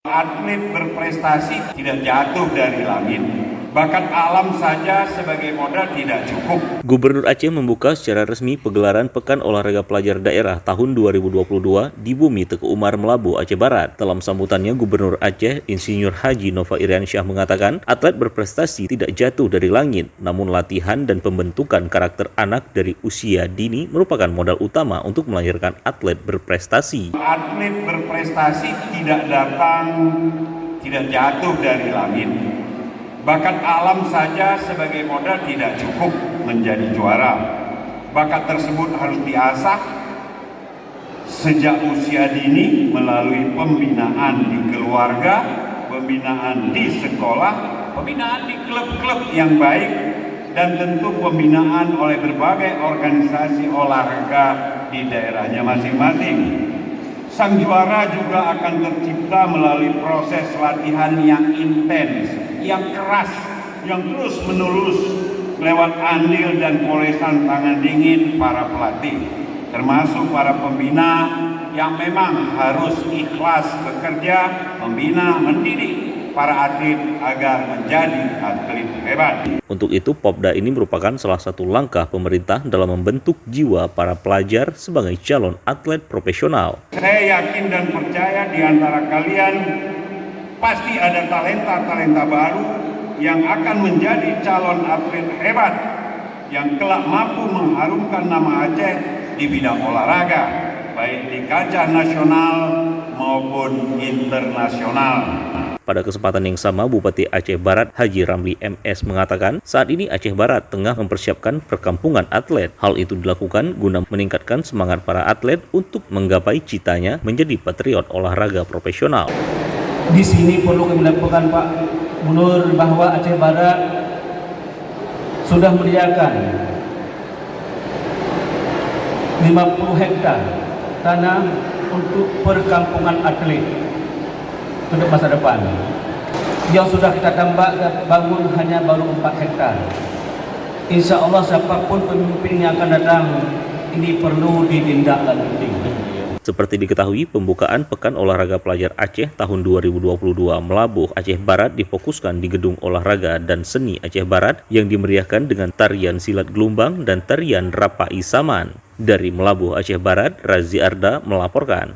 Atlet berprestasi tidak jatuh dari langit. Bakat alam saja sebagai modal tidak cukup. Gubernur Aceh membuka secara resmi pegelaran Pekan Olahraga Pelajar Daerah tahun 2022 di Bumi Teku Umar, Melabu, Aceh Barat. Dalam sambutannya, Gubernur Aceh, Insinyur Haji Nova Iriansyah mengatakan, atlet berprestasi tidak jatuh dari langit, namun latihan dan pembentukan karakter anak dari usia dini merupakan modal utama untuk melahirkan atlet berprestasi. Atlet berprestasi tidak jatuh dari langit. Bakat alam saja sebagai modal tidak cukup menjadi juara. Bakat tersebut harus diasah sejak usia dini melalui pembinaan di keluarga, pembinaan di sekolah, pembinaan di klub-klub yang baik, dan tentu pembinaan oleh berbagai organisasi olahraga di daerahnya masing-masing. Sang juara juga akan tercipta melalui proses latihan yang intens, yang keras, yang terus-menerus lewat andil dan polesan tangan dingin para pelatih, termasuk para pembina yang memang harus ikhlas bekerja, membina, mendidik para atlet agar menjadi atlet hebat. Untuk itu, Popda ini merupakan salah satu langkah pemerintah dalam membentuk jiwa para pelajar sebagai calon atlet profesional. Saya yakin dan percaya di antara kalian pasti ada talenta-talenta baru yang akan menjadi calon atlet hebat yang kelak mampu mengharumkan nama Aceh di bidang olahraga, baik di kancah nasional maupun internasional. Pada kesempatan yang sama, Bupati Aceh Barat Haji Ramli MS mengatakan saat ini Aceh Barat tengah mempersiapkan perkampungan atlet. Hal itu dilakukan guna meningkatkan semangat para atlet untuk menggapai citanya menjadi patriot olahraga profesional. Di sini perlu kami lakukan, Pak Gubernur, bahwa Aceh Barat sudah menyediakan 50 hektar tanah untuk perkampungan atlet untuk masa depan. Yang sudah kita tambah bangun hanya baru 4 hektar. Insya Allah siapapun pemimpin yang akan datang, ini perlu ditindaklanjuti. Seperti diketahui, pembukaan Pekan Olahraga Pelajar Aceh tahun 2022 Melabuh Aceh Barat difokuskan di Gedung Olahraga dan Seni Aceh Barat yang dimeriahkan dengan tarian silat gelombang dan tarian Rapai Saman. Dari Melabuh Aceh Barat, Razi Arda melaporkan.